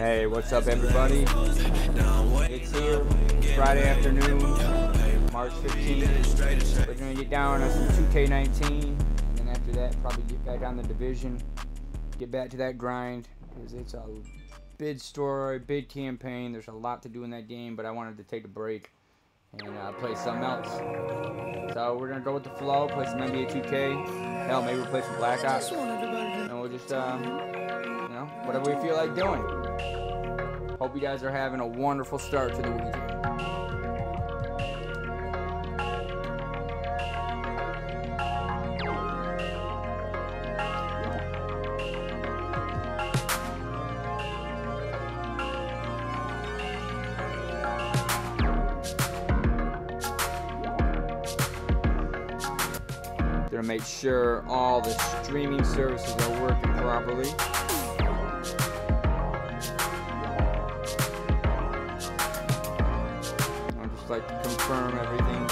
Hey, what's up everybody? It's here, Friday afternoon, March 15th. We're going to get down on some 2K19, and then after that probably get back on the Division, get back to that grind, because it's a big story, big campaign. There's a lot to do in that game, but I wanted to take a break and play something else. So we're going to go with the flow, play some NBA 2K, hell, maybe we'll play some Black Ops, and we'll just, you know, whatever we feel like doing. Hope you guys are having a wonderful start to the weekend. Gonna make sure all the streaming services are working properly. I'd just like to confirm everything.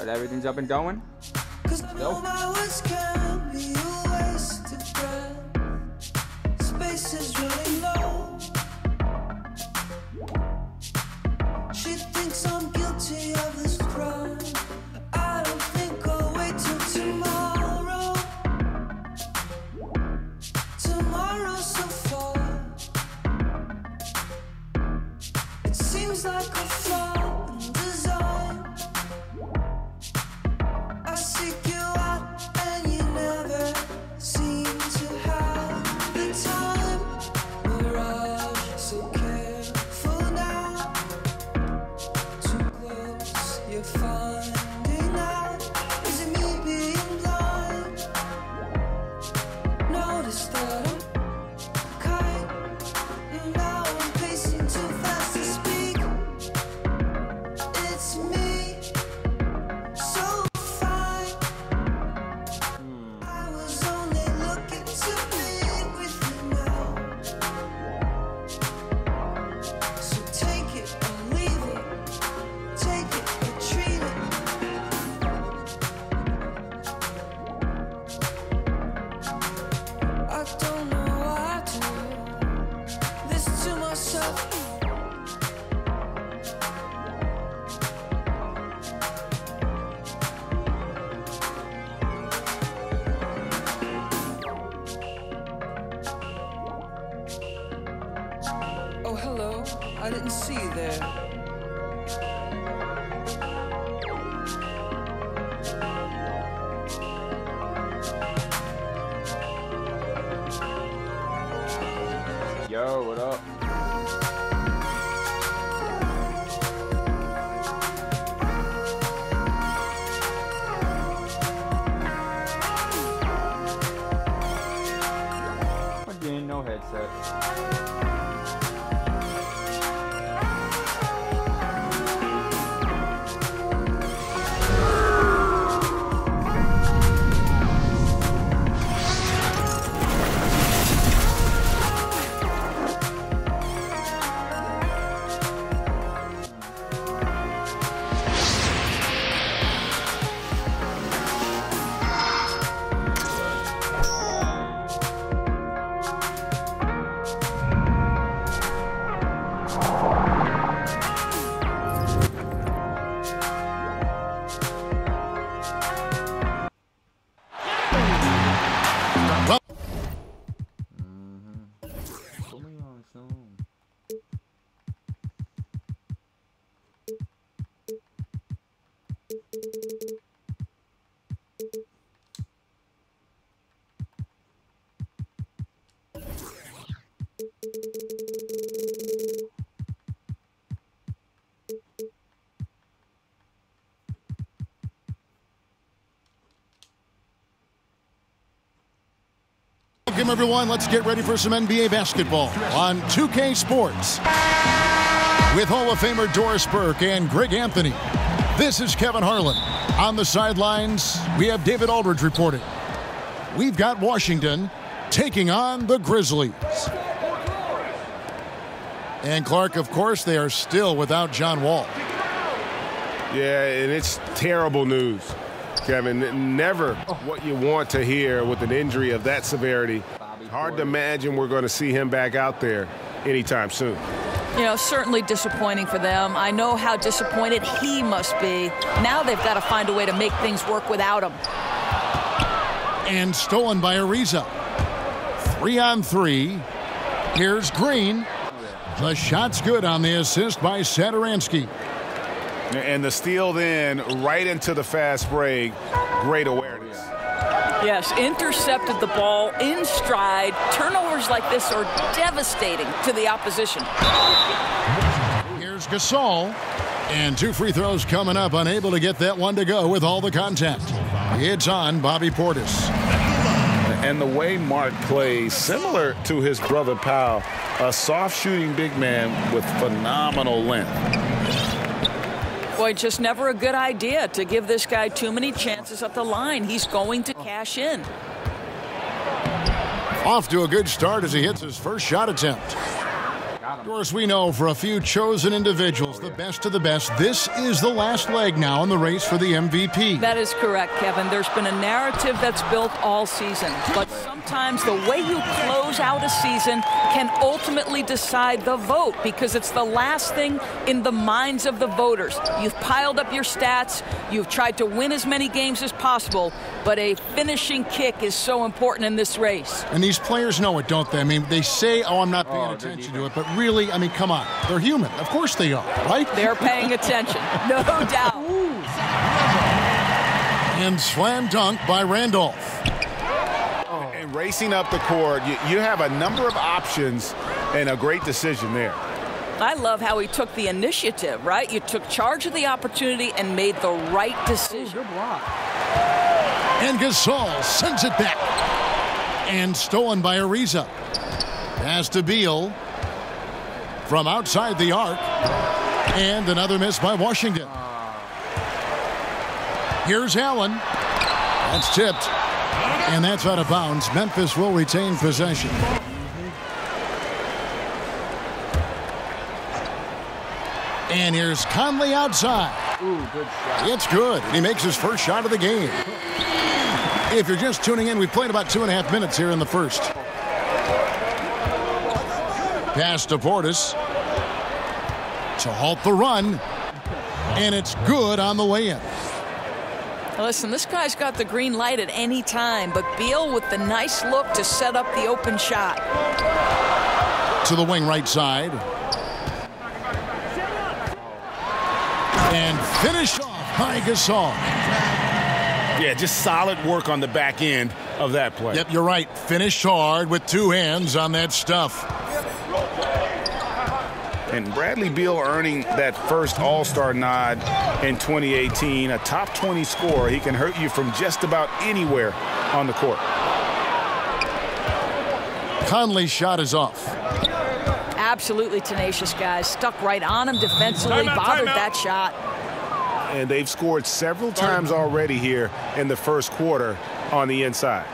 Everything's up and going. Go. Space is really low. She thinks I'm guilty of this crime. I don't think I'll wait till tomorrow. Tomorrow's so far. It seems like a flaw in design. I seek you out and you never seem to have the time. We're all so careful now. Too close, you're finding out. Is it me being blind? Notice that I'm kind, and now I'm pacing too fast to speak. It's me, so oh, hello. I didn't see you there. Yo, what up? Again, no headset. Welcome, everyone. Let's get ready for some NBA basketball on 2K Sports. With Hall of Famer Doris Burke and Greg Anthony, this is Kevin Harlan. On the sidelines, we have David Aldridge reporting. We've got Washington taking on the Grizzlies. And Clark, of course, they are still without John Wall. Yeah, and it's terrible news, Kevin. Never what you want to hear with an injury of that severity. Hard to imagine we're going to see him back out there anytime soon. You know, certainly disappointing for them. I know how disappointed he must be. Now they've got to find a way to make things work without him. And stolen by Ariza. 3-on-3. Here's Green. The shot's good on the assist by Satoransky. And the steal then right into the fast break. Great awareness. Yes, intercepted the ball in stride. Turnovers like this are devastating to the opposition. Here's Gasol. And 2 free throws coming up. Unable to get that one to go with all the contact. It's on Bobby Portis. And the way Mark plays, similar to his brother Powell, a soft-shooting big man with phenomenal length. Boy, just never a good idea to give this guy too many chances at the line. He's going to cash in. Off to a good start as he hits his first shot attempt. Of course, we know for a few chosen individuals, the best of the best, this is the last leg now in the race for the MVP. That is correct, Kevin. There's been a narrative that's built all season. But sometimes the way you close out a season can ultimately decide the vote because it's the last thing in the minds of the voters. You've piled up your stats. You've tried to win as many games as possible. But a finishing kick is so important in this race. And these players know it, don't they? I mean, they say, oh, I'm not paying attention to it. But really, I mean, come on. They're human. Of course they are, right? They're paying attention. No doubt. And slam dunk by Randolph. And racing up the court, you have a number of options and a great decision there. I love how he took the initiative, right? You took charge of the opportunity and made the right decision. Good block. And Gasol sends it back. And stolen by Ariza. Pass to Beal. From outside the arc. And another miss by Washington. Here's Allen. That's tipped. And that's out of bounds. Memphis will retain possession. And here's Conley outside. Ooh, good shot. It's good. And he makes his first shot of the game. If you're just tuning in, we've played about 2.5 minutes here in the first. Pass to Portis to halt the run. And it's good on the way in. Listen, this guy's got the green light at any time, but Beal with the nice look to set up the open shot. To the wing right side. And finish off by Gasol. Yeah, just solid work on the back end of that play. Yep, you're right. Finish hard with 2 hands on that stuff. And Bradley Beal earning that first All-Star nod in 2018, a top 20 scorer. He can hurt you from just about anywhere on the court. Conley's shot is off. Absolutely tenacious, guys. Stuck right on him defensively, bothered that shot. And they've scored several times already here in the first quarter on the inside.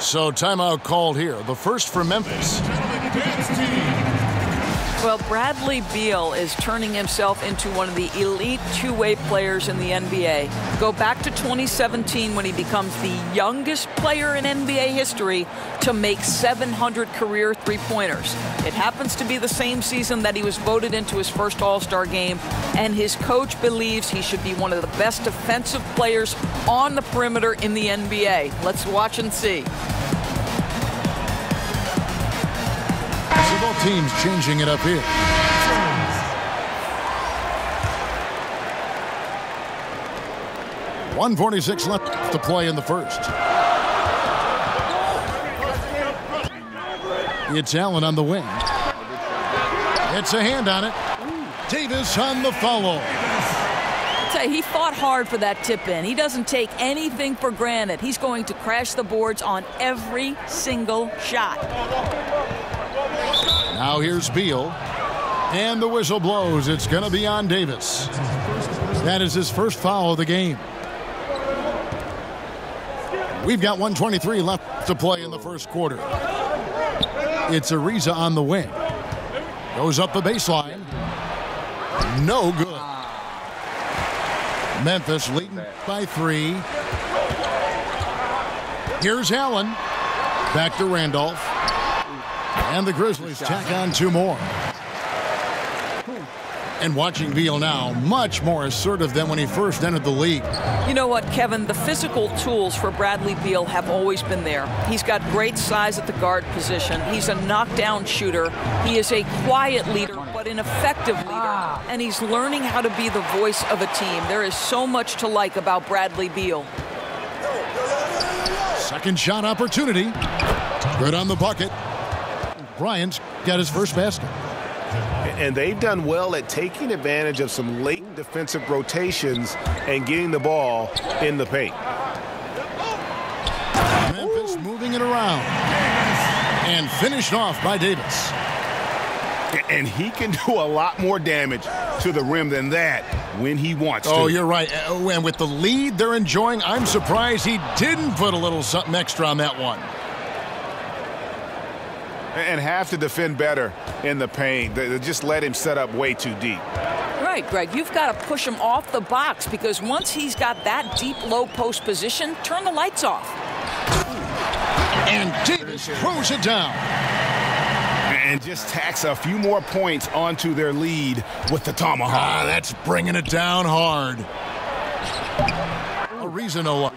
So timeout called here. The first for Memphis. Well, Bradley Beal is turning himself into one of the elite two-way players in the NBA. Go back to 2017 when he becomes the youngest player in NBA history to make 700 career three-pointers. It happens to be the same season that he was voted into his first All-Star game, and his coach believes he should be one of the best defensive players on the perimeter in the NBA. Let's watch and see. Both teams changing it up here. .146 left to play in the first. It's Allen on the wing. It's a hand on it. Davis on the follow. tell you, he fought hard for that tip in. He doesn't take anything for granted. He's going to crash the boards on every single shot. Now here's Beal. And the whistle blows. It's going to be on Davis. That is his first foul of the game. We've got 1:23 left to play in the first quarter. It's Ariza on the wing. Goes up the baseline. No good. Memphis leading by 3. Here's Allen. Back to Randolph. And the Grizzlies tack on 2 more. And watching Beal now, much more assertive than when he first entered the league. You know what, Kevin? The physical tools for Bradley Beal have always been there. He's got great size at the guard position. He's a knockdown shooter. He is a quiet leader, but an effective leader. And he's learning how to be the voice of a team. There is so much to like about Bradley Beal. Second shot opportunity. Good on the bucket. Bryant's got his first basket. And they've done well at taking advantage of some late defensive rotations and getting the ball in the paint. Memphis moving it around. And finished off by Davis. And he can do a lot more damage to the rim than that when he wants to. Oh, you're right. And with the lead they're enjoying, I'm surprised he didn't put a little something extra on that one. And have to defend better in the paint. They just let him set up way too deep. Right, Greg. You've got to push him off the box because once he's got that deep low post position, turn the lights off. And Davis throws it down. And just tacks a few more points onto their lead with the tomahawk. That's bringing it down hard. Ariza no luck.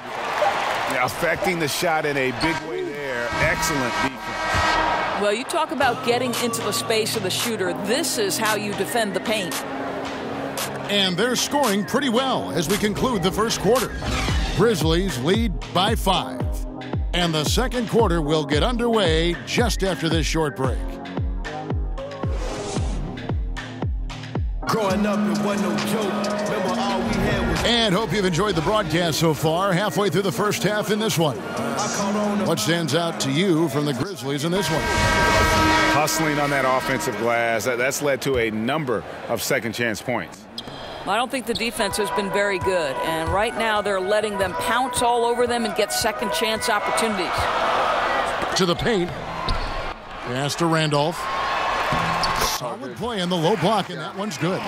Affecting the shot in a big way there. Excellent defense. Well, you talk about getting into the space of the shooter. This is how you defend the paint. And they're scoring pretty well as we conclude the first quarter. Grizzlies lead by 5. And the second quarter will get underway just after this short break. Growing up, it wasn't no joke. Remember, all we had was... And hope you've enjoyed the broadcast so far. Halfway through the first half in this one. What stands out to you from the Grizzlies in this one? Hustling on that offensive glass. That's led to a number of second chance points. I don't think the defense has been very good. And right now they're letting them pounce all over them and get second chance opportunities. To the paint. Pass to Randolph. Solid play in the low block, and that one's good.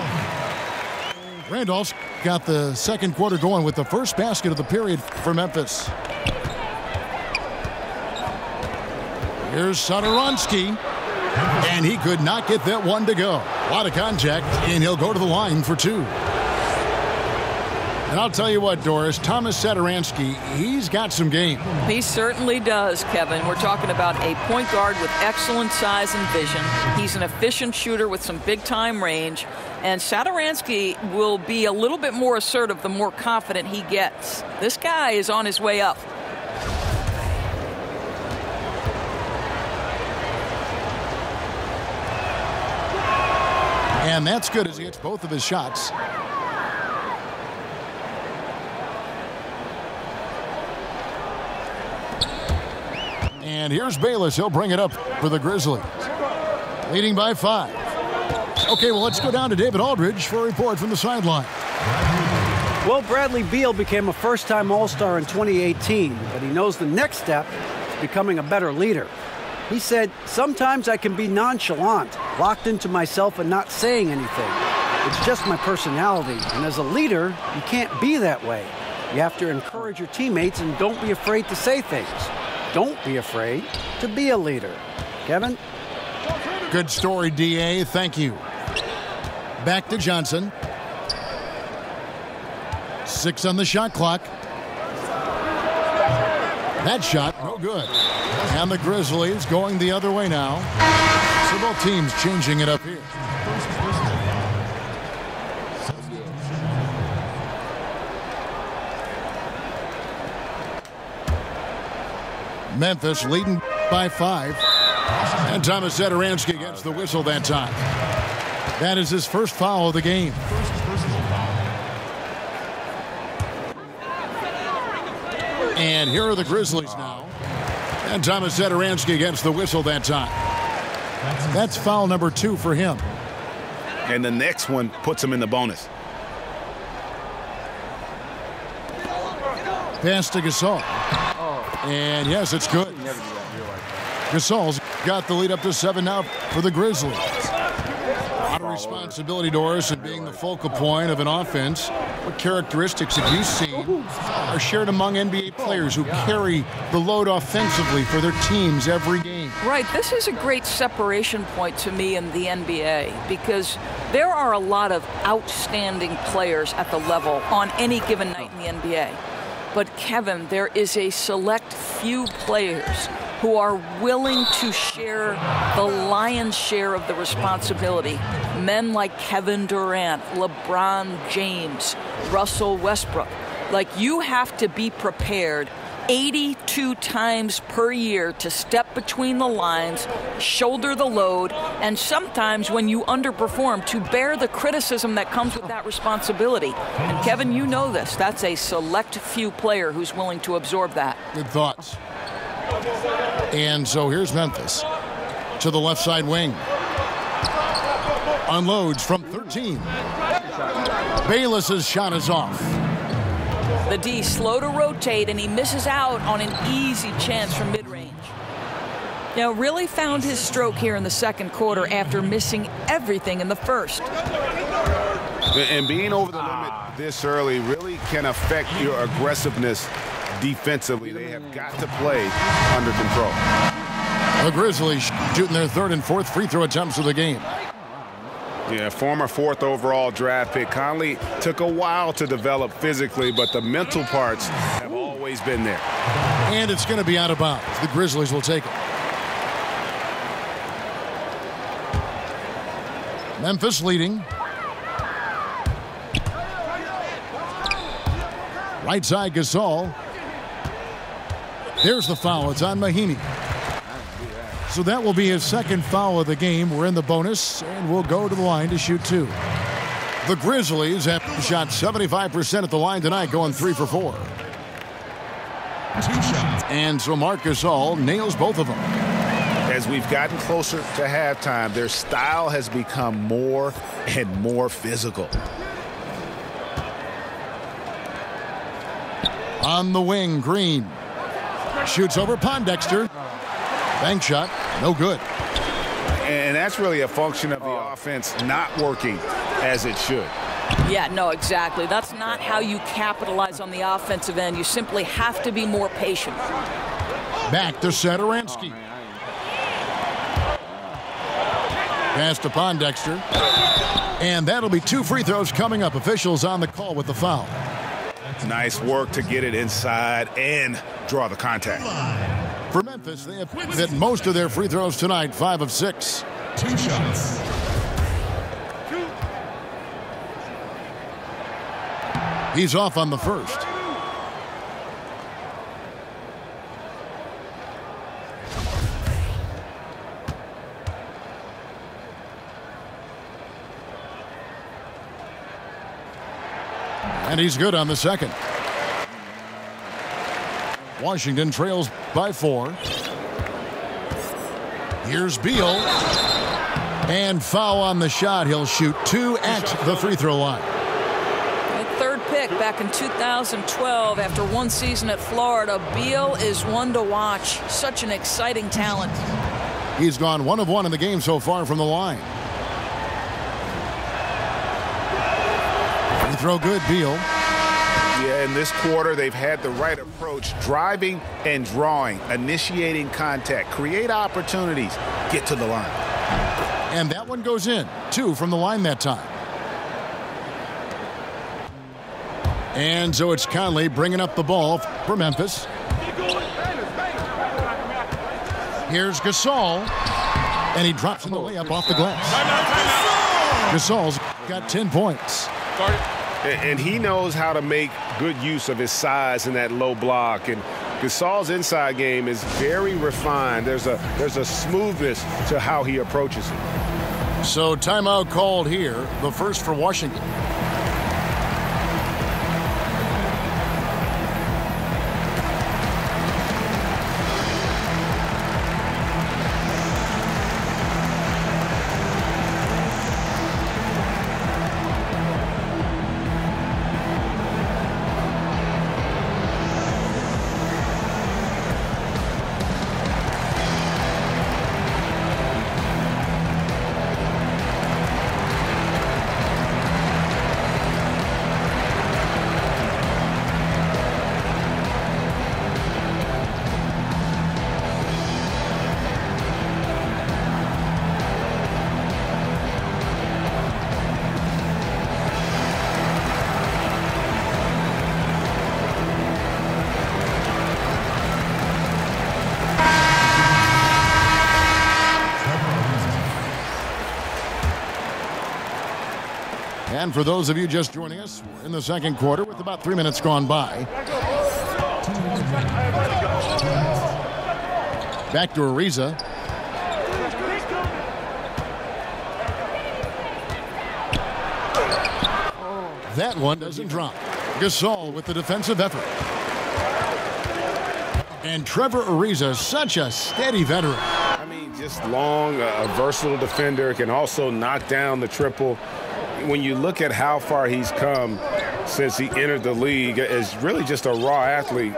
Randolph's got the second quarter going with the first basket of the period for Memphis. Here's Satoransky, and he could not get that one to go. A lot of contact, and he'll go to the line for 2. And I'll tell you what, Doris, Thomas Satoransky, he's got some game. He certainly does, Kevin. We're talking about a point guard with excellent size and vision. He's an efficient shooter with some big-time range. And Satoransky will be a little bit more assertive the more confident he gets. This guy is on his way up. And that's good as he hits both of his shots. And here's Bayless. He'll bring it up for the Grizzlies. Leading by 5. Okay, well, let's go down to David Aldridge for a report from the sideline. Well, Bradley Beal became a first-time All-Star in 2018, but he knows the next step is becoming a better leader. He said, "Sometimes I can be nonchalant, locked into myself and not saying anything. It's just my personality, and as a leader, you can't be that way. You have to encourage your teammates and don't be afraid to say things. Don't be afraid to be a leader." Kevin? Good story, D.A. Thank you. Back to Johnson. 6 on the shot clock. That shot, no good. And the Grizzlies going the other way now. So both teams changing it up here. Memphis leading by 5. And Thomas Satoransky gets the whistle that time. That is his first foul of the game. And here are the Grizzlies now. And Thomas Satoransky gets the whistle that time. That's foul number 2 for him. And the next one puts him in the bonus. Pass to Gasol. And yes, it's good. Gasol's got the lead up to 7 now for the Grizzlies. A lot of responsibility, Doris, and being the focal point of an offense. What characteristics have you seen are shared among NBA players who carry the load offensively for their teams every game? Right. This is a great separation point to me in the NBA because there are a lot of outstanding players at the level on any given night in the NBA. But, Kevin, there is a select few players who are willing to share the lion's share of the responsibility. Men like Kevin Durant, LeBron James, Russell Westbrook. Like, you have to be prepared 82 times per year to step between the lines, shoulder the load, and sometimes when you underperform, to bear the criticism that comes with that responsibility. And Kevin, you know this. That's a select few player who's willing to absorb that. Good thoughts. And so here's Memphis to the left side wing. Unloads from 13. Bayless's shot is off. The D slow to rotate, and he misses out on an easy chance from mid-range. Now, really found his stroke here in the second quarter after missing everything in the first. And being over the limit this early really can affect your aggressiveness defensively. They have got to play under control. The Grizzlies shooting their 3rd and 4th free throw attempts of the game. Yeah, former 4th overall draft pick. Conley took a while to develop physically, but the mental parts have always been there. And it's going to be out of bounds. The Grizzlies will take it. Memphis leading. Right side Gasol. There's the foul. It's on Mahinmi. So that will be his 2nd foul of the game. We're in the bonus, and we'll go to the line to shoot 2. The Grizzlies have shot 75% at the line tonight, going 3 for 4. 2 shots. And so Marc Gasol nails both of them. As we've gotten closer to halftime, their style has become more and more physical. On the wing, Green shoots over Pondexter. Bank shot, no good. And that's really a function of the offense not working as it should. Yeah, no, exactly. That's not how you capitalize on the offensive end. You simply have to be more patient. Back to Satoransky. Pass to Pondexter. And that'll be 2 free throws coming up. Officials on the call with the foul. Nice work to get it inside and draw the contact. For Memphis, they have hit most of their free throws tonight, 5 of 6. 2 shots. He's off on the first. And he's good on the second. Washington trails by 4. Here's Beal. And foul on the shot. He'll shoot 2 at the free throw line. The 3rd pick back in 2012 after 1 season at Florida. Beal is one to watch. Such an exciting talent. He's gone 1 of 1 in the game so far from the line. Free throw good, Beal. Yeah, in this quarter, they've had the right approach, driving and drawing, initiating contact, create opportunities, get to the line. And that one goes in. 2 from the line that time. And so it's Conley bringing up the ball for Memphis. Here's Gasol. And he drops in the layup off the glass. Gasol's got 10 points. And he knows how to make good use of his size in that low block. And Gasol's inside game is very refined. There's a smoothness to how he approaches it. So timeout called here, the first for Washington. And for those of you just joining us, we're in the second quarter with about 3 minutes gone by. Back to Ariza. That one doesn't drop. Gasol with the defensive effort. And Trevor Ariza, such a steady veteran. I mean, just long, a versatile defender, can also knock down the triple. When you look at how far he's come since he entered the league as really just a raw athlete,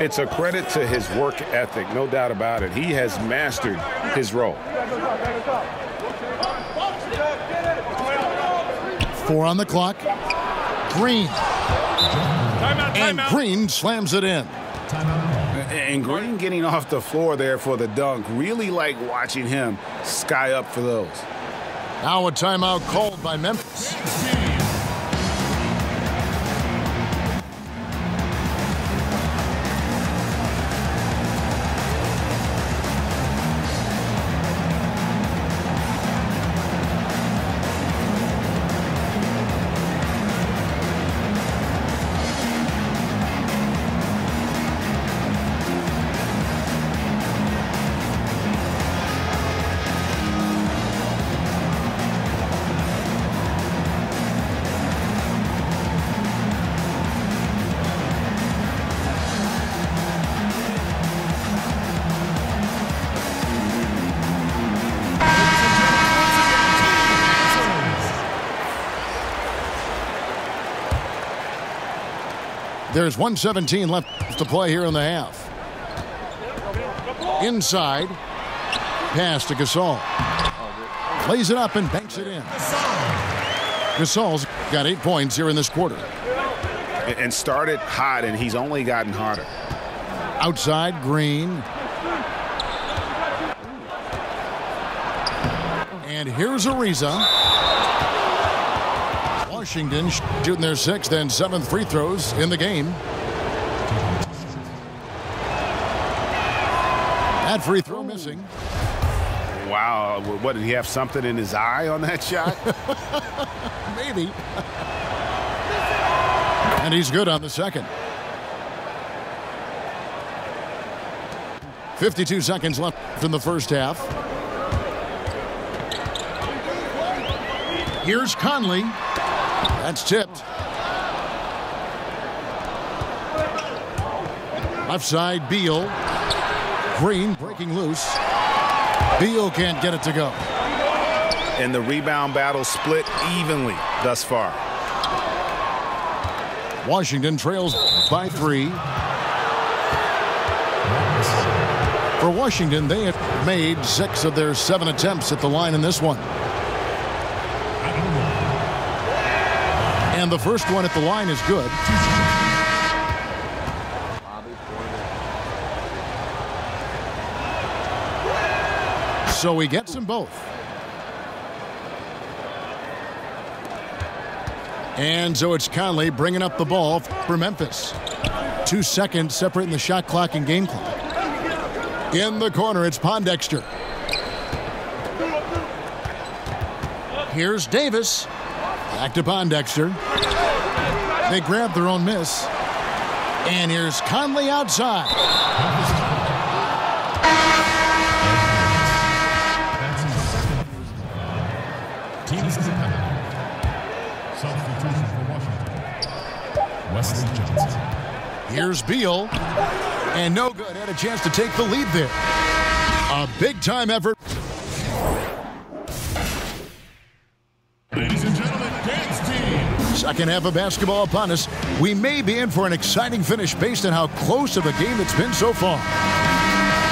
it's a credit to his work ethic, no doubt about it. He has mastered his role. 4 on the clock. Green. And Green slams it in. And Green getting off the floor there for the dunk. Really like watching him sky up for those. Now a timeout called by Memphis. There's 1:17 left to play here in the half. Inside. Pass to Gasol. Lays it up and banks it in. Gasol's got 8 points here in this quarter. And started hot, and he's only gotten hotter. Outside, Green. And here's Ariza. Washington shooting their 6th and 7th free throws in the game. That free throw missing. Wow, what, did he have something in his eye on that shot? Maybe. And he's good on the second. 52 seconds left in the first half. Here's Conley. That's tipped. Left side, Beal. Green breaking loose. Beal can't get it to go. And the rebound battle split evenly thus far. Washington trails by 3. For Washington, they have made 6 of their 7 attempts at the line in this one. And the first one at the line is good. So he gets them both. And so it's Conley bringing up the ball for Memphis. 2 seconds separating the shot clock and game clock. In the corner, it's Pondexter. Here's Davis. Back to Pondexter. They grab their own miss. And here's Conley outside. Here's Beal. And no good. Had a chance to take the lead there. A big-time effort. Ladies and gentlemen, dance team. Second half of basketball upon us. We may be in for an exciting finish based on how close of a game it's been so far.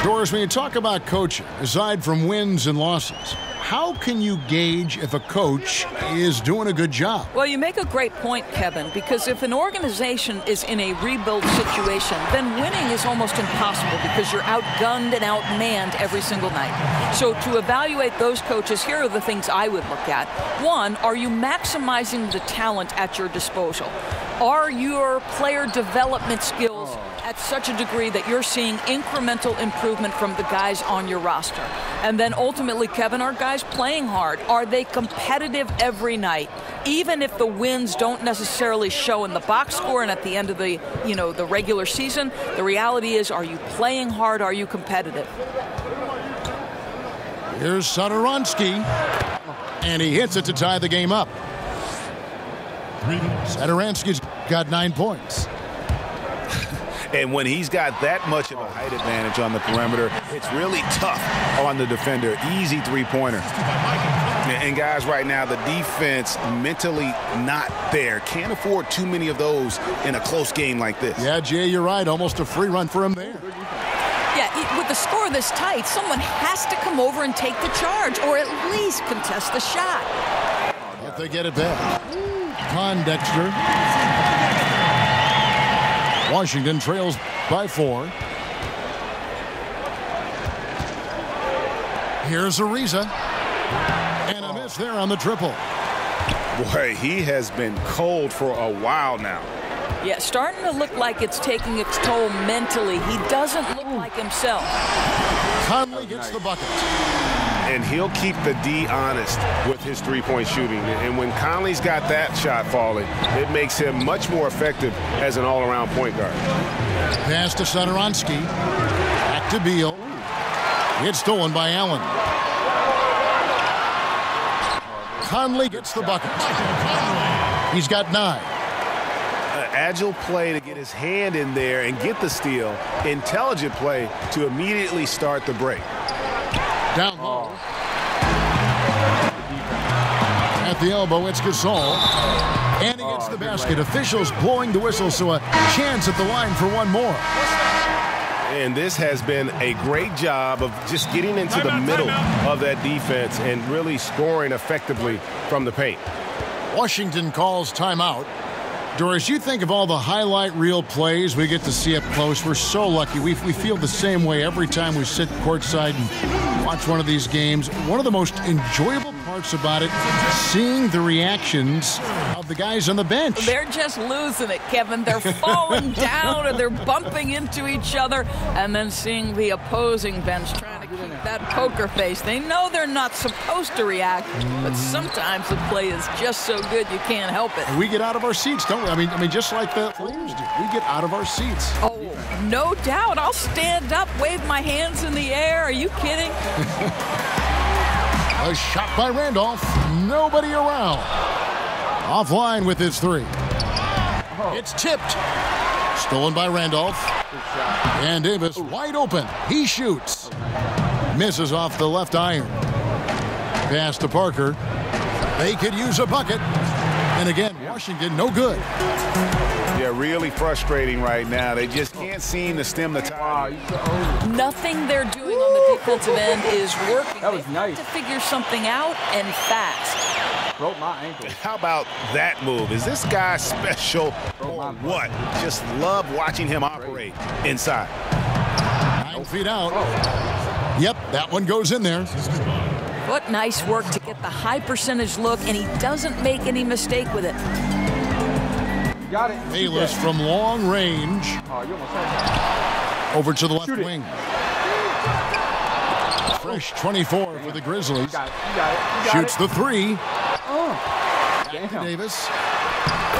Doris, when you talk about coaching, aside from wins and losses, how can you gauge if a coach is doing a good job? Well, you make a great point, Kevin, because if an organization is in a rebuild situation, then winning is almost impossible because you're outgunned and outmanned every single night. So to evaluate those coaches, here are the things I would look at. One, are you maximizing the talent at your disposal? Are your player development skills at such a degree that you're seeing incremental improvement from the guys on your roster. And then ultimately, Kevin, are guys playing hard? Are they competitive every night? Even if the wins don't necessarily show in the box score and at the end of the, the regular season, the reality is, are you playing hard? Are you competitive? Here's Satoransky, and he hits it to tie the game up. Satoransky's got 9 points. And when he's got that much of a height advantage on the perimeter, it's really tough on the defender. Easy three-pointer. And guys, right now, the defense mentally not there. Can't afford too many of those in a close game like this. Yeah, Jay, you're right. Almost a free run for him there. Yeah, with the score this tight, someone has to come over and take the charge, or at least contest the shot. If they get it back. Pondexter. Washington trails by 4. Here's Ariza. And a miss there on the triple. Boy, he has been cold for a while now. Yeah, starting to look like it's taking its toll mentally. He doesn't look like himself. Conley gets the bucket. And he'll keep the D honest with his three-point shooting. And when Conley's got that shot falling, it makes him much more effective as an all-around point guard. Pass to Satoransky. Back to Beal. It's stolen by Allen. Conley gets the bucket. He's got 9. Agile play to get his hand in there and get the steal. Intelligent play to immediately start the break. Down low. At the elbow, it's Gasol. And he gets the basket. Officials blowing the whistle, so a chance at the line for one more. And this has been a great job of just getting into the middle of that defense and really scoring effectively from the paint. Washington calls timeout. Doris, you think of all the highlight reel plays we get to see up close. We're so lucky. We feel the same way every time we sit courtside and watch one of these games. One of the most enjoyable parts about it, seeing the reactions of the guys on the bench. They're just losing it, Kevin. They're falling down or they're bumping into each other, and then seeing the opposing bench trying to keep that poker face. They know they're not supposed to react, but sometimes the play is just so good you can't help it. And we get out of our seats, don't we? I mean, just like the players do. We get out of our seats. Oh, no doubt. I'll stand up, wave my hands in the air. Are you kidding? A shot by Randolph. Nobody around. Offline with his 3. It's tipped. Stolen by Randolph. And Davis wide open. He shoots. Misses off the left iron. Pass to Parker. They could use a bucket. And again, Washington, no good. Yeah, really frustrating right now. They just can't seem to stem the tide. Nothing they're doing on the defensive end is working. That was nice. To figure something out and fast. Broke my ankle. How about that move? Is this guy special or what? Just love watching him operate inside. 9 feet out. Yep, that one goes in there. What nice work to get the high percentage look, and he doesn't make any mistake with it. Got it. Bayless from long range. Oh, you almost had it. Over to the left wing. Fresh 24 for the Grizzlies. You got it. You got it. You got Shoots the 3. Oh. Damn. Davis.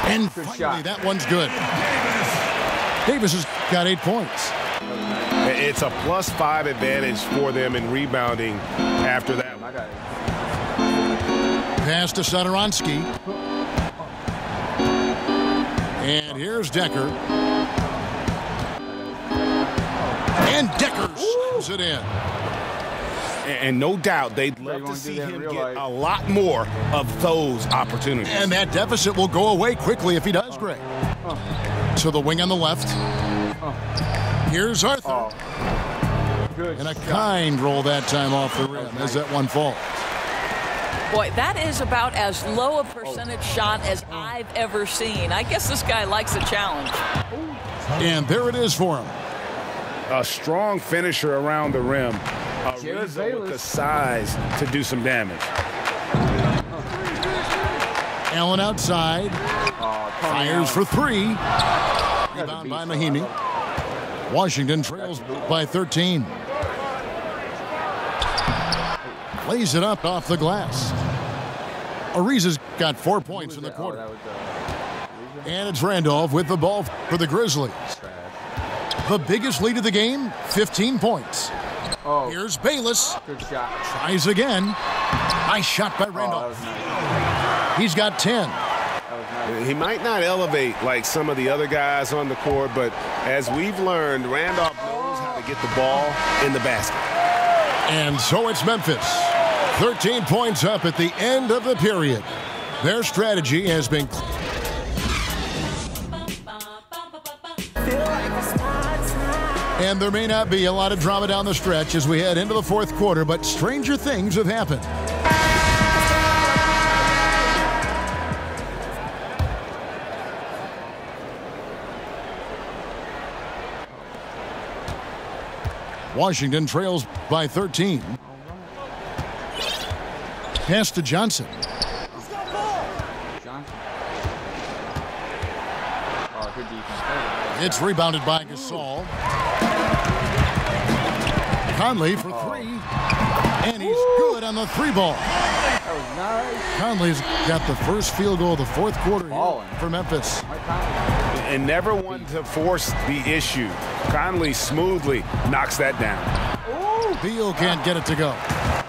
And Good finally, shot. that one's good. Davis has got 8 points. It's a +5 advantage for them in rebounding after that. I got it. Pass to Satoransky. And here's Decker. And Decker slams it in. And no doubt they'd love to see him get a lot more of those opportunities. And that deficit will go away quickly if he does, Greg. To the wing on the left. Here's Arthur. Good And a shot. kind roll that time off the rim as that one falls. Boy, that is about as low a percentage shot as I've ever seen. I guess this guy likes a challenge. And there it is for him. A strong finisher around the rim. Jared Ariza with Bayless. the size to do some damage. Allen outside. Oh, Tony Fires Allen. for 3. That's a Rebound beast, by though. Mahimi. Washington trails by 13. Lays it up off the glass. Ariza's got 4 points in the quarter. And it's Randolph with the ball for the Grizzlies. The biggest lead of the game, 15 points. Oh. Here's Bayless. Good shot. Tries again. Nice shot by Randolph. Oh, nice. He's got 10. He might not elevate like some of the other guys on the court, but as we've learned, Randolph knows how to get the ball in the basket. And so it's Memphis. 13 points up at the end of the period. Their strategy has been... And there may not be a lot of drama down the stretch as we head into the fourth quarter, but stranger things have happened. Washington trails by 13. Pass to Johnson. It's rebounded by Gasol. Conley for three. And he's good on the three ball. That was nice. Conley's got the first field goal of the fourth quarter here for Memphis. And never one to force the issue. Conley smoothly knocks that down. Beal can't get it to go.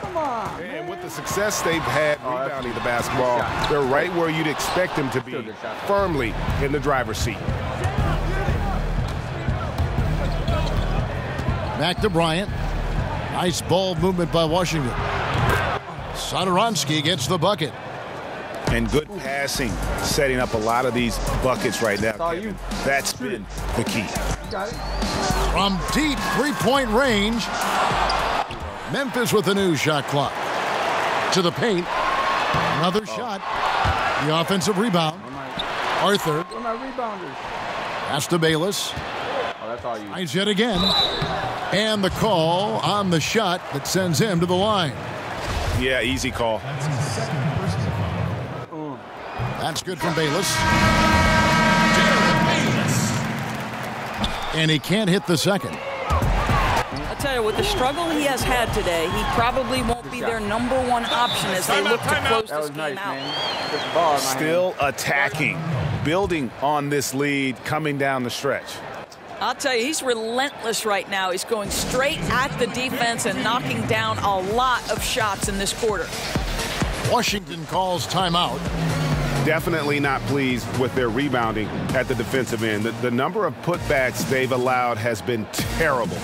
Come on. And with the success they've had rebounding the basketball, they're right where you'd expect them to be, firmly in the driver's seat. Back to Bryant. Nice ball movement by Washington. Satoransky gets the bucket. And good passing, setting up a lot of these buckets right now, Kevin. That's been the key. From deep three-point range, Memphis with a new shot clock. To the paint. Another shot. The offensive rebound. Arthur. Where are my rebounders? Pass to Bayless. Oh, that's all you. Tries yet again. And the call on the shot that sends him to the line. Yeah, easy call. That's good from Bayless. And he can't hit the second. I'll tell you, with the struggle he has had today, he probably won't be their number one option as they look to close this game out. Still attacking, building on this lead coming down the stretch. I'll tell you, he's relentless right now. He's going straight at the defense and knocking down a lot of shots in this quarter. Washington calls timeout. Definitely not pleased with their rebounding at the defensive end. The number of putbacks they've allowed has been terrible.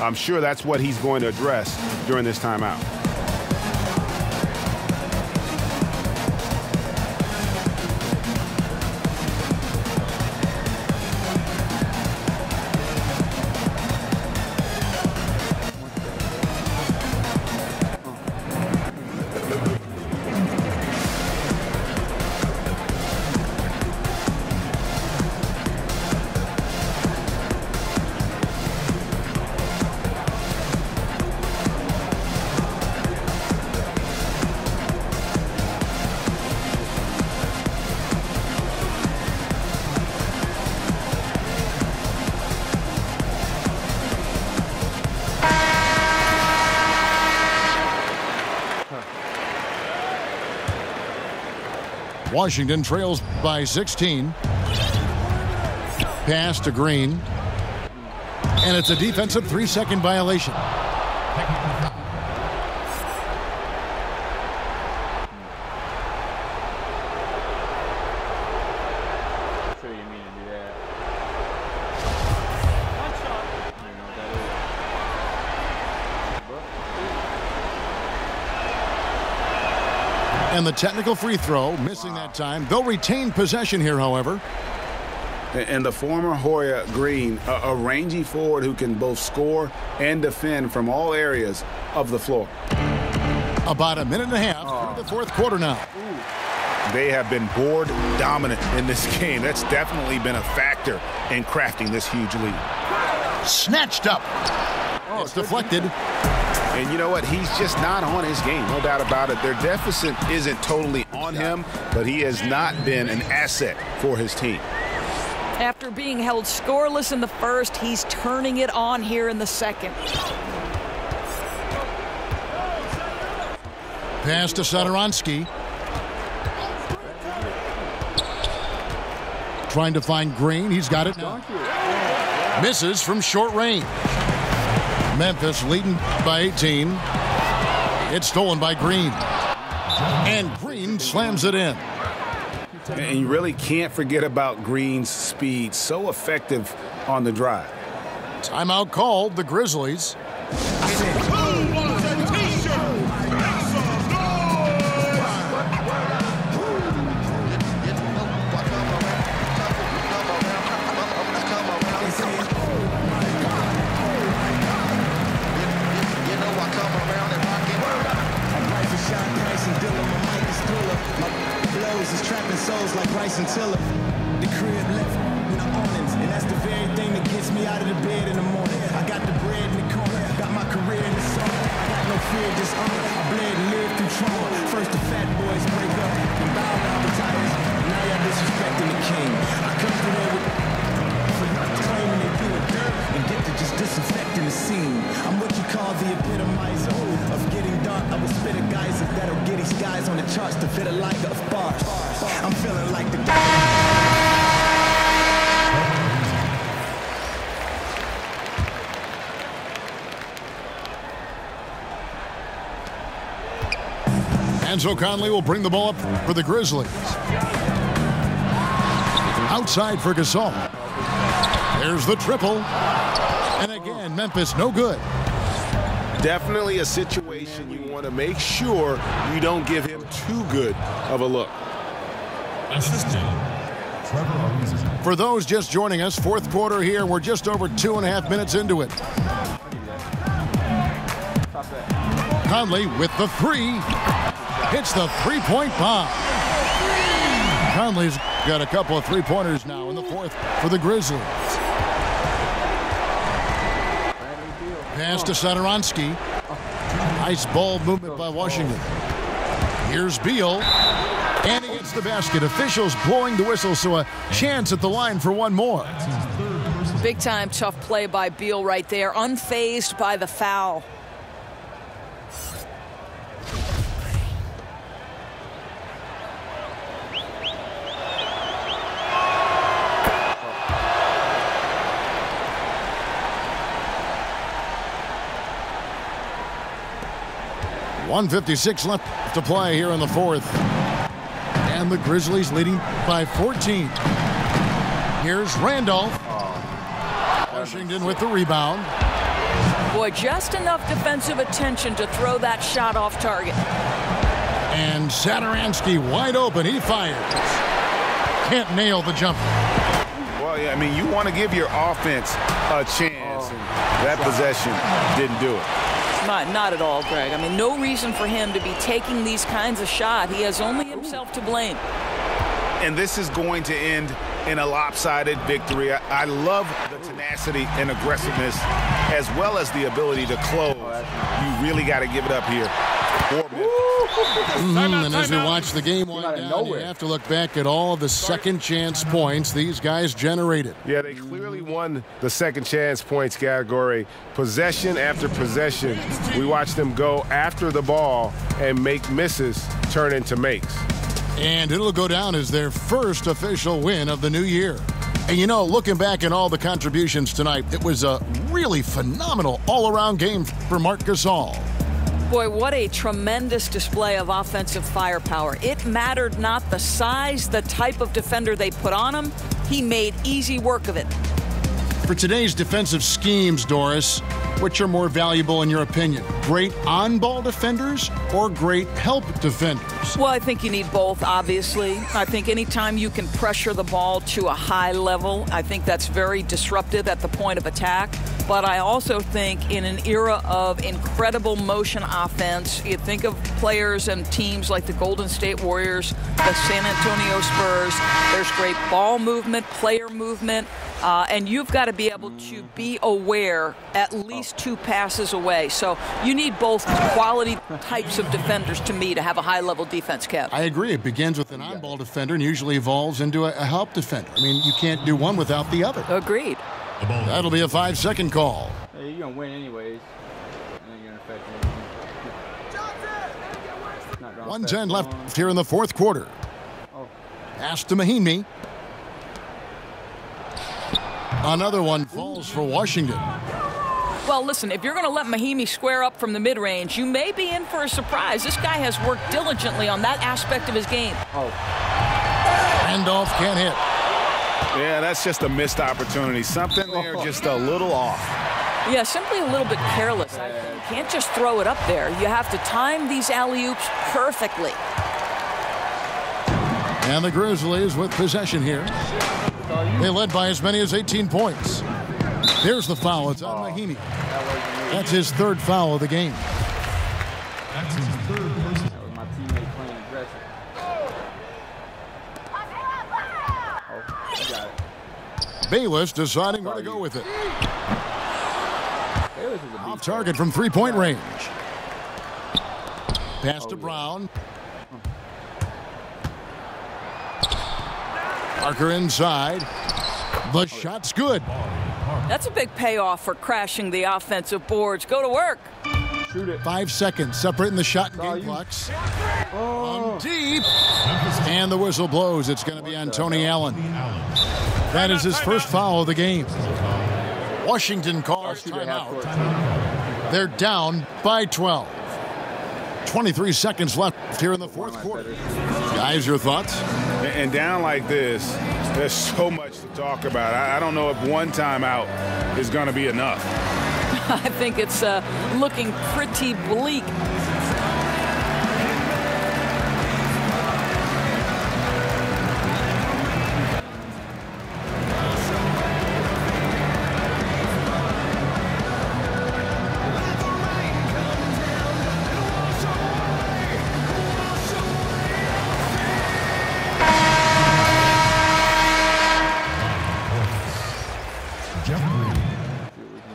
I'm sure that's what he's going to address during this timeout. Washington trails by 16. Pass to Green. And it's a defensive 3-second violation. And the technical free throw, missing that time. They'll retain possession here, however. And the former Hoya Green, a rangy forward who can both score and defend from all areas of the floor. About a minute and a half through the fourth quarter now. They have been board dominant in this game. That's definitely been a factor in crafting this huge lead. Snatched up. It's deflected. And you know what? He's just not on his game, no doubt about it. Their deficit isn't totally on him, but he has not been an asset for his team. After being held scoreless in the first, he's turning it on here in the second. Pass to Satoransky. Trying to find Green. He's got it now. Misses from short range. Memphis leading by 18. It's stolen by Green. And Green slams it in. And you really can't forget about Green's speed. So effective on the drive. Timeout called, the Grizzlies. Souls like Bryce and Tiller. The crib left with the awnings, and that's the very thing that gets me out of the bed in the morning. I got the bread in the corner, got my career in the song. I got no fear, just honor. I bled and lived through trauma. First the fat boys break up and bow down retires. Now y'all disrespecting the king. I come through there for not claiming they do it dirt and get to just disinfecting the scene. I'm what you call the epitomizer of getting dark. I will spit a geyser that'll get these guys on the charts to fit a liger of bars. I'm feeling like the Enzo Conley will bring the ball up for the Grizzlies. Outside for Gasol. There's the triple. And again, Memphis no good. Definitely a situation you want to make sure you don't give him too good of a look. For those just joining us, fourth quarter here. We're just over 2.5 minutes into it. Conley with the three. Hits the three-point bomb. Conley's got a couple of three-pointers now in the fourth for the Grizzlies. Pass to Satoransky. Nice ball movement by Washington. Here's Beal. And he gets the basket. Officials blowing the whistle, so a chance at the line for one more. Big-time tough play by Beal right there, unfazed by the foul. .156 left to play here in the fourth. And the Grizzlies leading by 14. Here's Randolph. Washington with the rebound. Boy, just enough defensive attention to throw that shot off target. And Satoransky wide open. He fires. Can't nail the jumper. Well, yeah, I mean, you want to give your offense a chance. And that possession didn't do it. Not at all, Greg. I mean, no reason for him to be taking these kinds of shots. He has only himself to blame. And this is going to end in a lopsided victory. I love the tenacity and aggressiveness as well as the ability to close. You really got to give it up here. And as we watch the game wind down, you have to look back at all the second chance points these guys generated. Yeah, they clearly won the second chance points category. Possession after possession, we watched them go after the ball and make misses turn into makes. And it'll go down as their first official win of the new year. And you know, looking back at all the contributions tonight, it was a really phenomenal all-around game for Marc Gasol. Boy, what a tremendous display of offensive firepower. It mattered not the size, the type of defender they put on him. He made easy work of it. For today's defensive schemes, Doris, which are more valuable in your opinion? Great on-ball defenders or great help defenders? Well, I think you need both, obviously. I think anytime you can pressure the ball to a high level, I think that's very disruptive at the point of attack. But I also think in an era of incredible motion offense, you think of players and teams like the Golden State Warriors, the San Antonio Spurs. There's great ball movement, player movement. And you've got to be able to be aware at least 2 passes away. So you need both quality types of defenders, to me, to have a high-level defense, Kev. I agree. It begins with an on-ball defender and usually evolves into a help defender. I mean, you can't do one without the other. Agreed. That'll be a 5-second call. Hey, you're going to win anyways. And then you're going to affect me. 1:10 left here in the fourth quarter. Pass to Mahinmi. Another one falls for Washington. Well, listen, if you're going to let Mahinmi square up from the mid-range, you may be in for a surprise. This guy has worked diligently on that aspect of his game. Randolph can't hit. Yeah, that's just a missed opportunity. Something there just a little off. Yeah, simply a little bit careless. I think. You can't just throw it up there. You have to time these alley-oops perfectly. And the Grizzlies with possession here. They led by as many as 18 points. Here's the foul. It's on Mahinmi. That's his 3rd foul of the game. That was my teammate playing aggressive. I got it. Bayless deciding where to go with it. Off target from 3-point range. Pass to Brown. Parker inside. The shot's good. That's a big payoff for crashing the offensive boards. Go to work. Shoot it. 5 seconds separating the shot and game clocks. From deep. And the whistle blows. It's going to be on Tony Allen. That is his 1st foul of the game. Washington calls timeout. They're down by 12. 23 seconds left here in the fourth quarter. Guys, your thoughts? And down like this, there's so much to talk about. I don't know if one timeout is going to be enough. I think it's looking pretty bleak.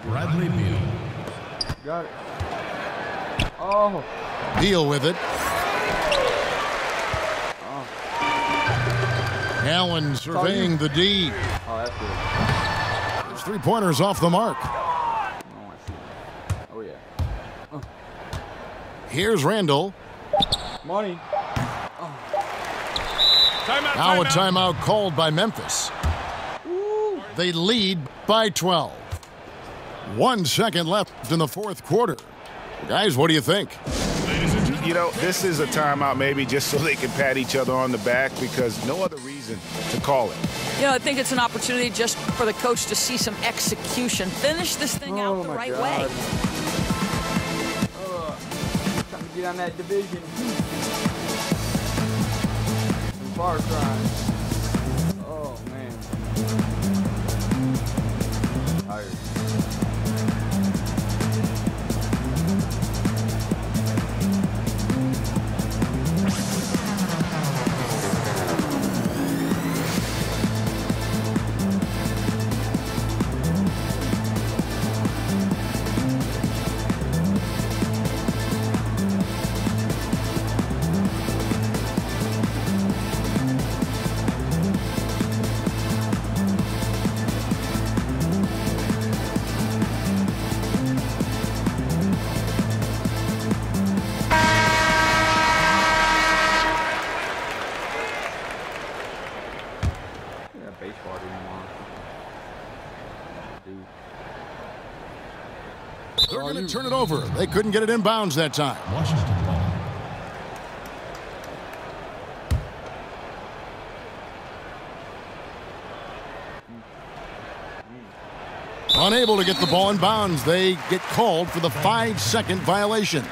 Bradley Beal. Got it. Oh. Beal with it. Allen surveying the D. Oh, that's good. His 3-pointers off the mark. Oh, yeah. Here's Randall. Money. Now a timeout called by Memphis. They lead by 12. 1 second left in the fourth quarter. Guys, what do you think? You know, this is a timeout maybe just so they can pat each other on the back because no other reason to call it. You know, I think it's an opportunity just for the coach to see some execution. Finish this thing out the right way. Trying to get on that division. Far cry. Oh, man. Tired. They're going to turn it over. They couldn't get it in bounds that time. Washington ball. Unable to get the ball in bounds. They get called for the 5-second violation.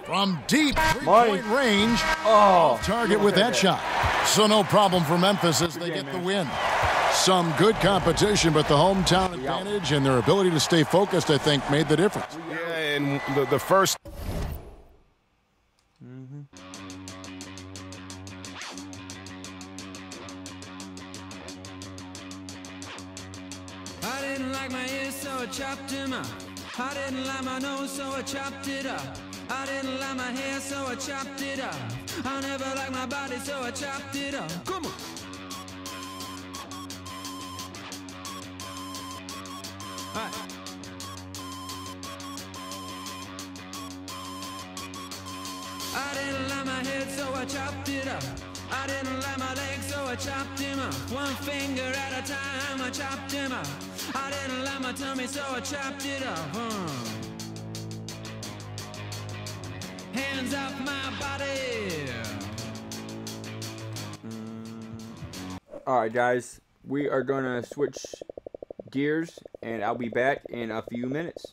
From deep 3-point range, off target with that shot. So no problem for Memphis as they get the win. Some good competition, but the hometown advantage and their ability to stay focused, I think, made the difference. Yeah, and the first. I didn't like my ears, so I chopped him up. I didn't like my nose, so I chopped it up. I didn't like my hair, so I chopped it up. I never liked my body, so I chopped it up. Come on. All right. I didn't like my head, so I chopped it up. I didn't like my legs, so I chopped him up. One finger at a time, I chopped him up. I didn't like my tummy, so I chopped it up. Hands off my body. Alright guys, we are going to switch gears and I'll be back in a few minutes.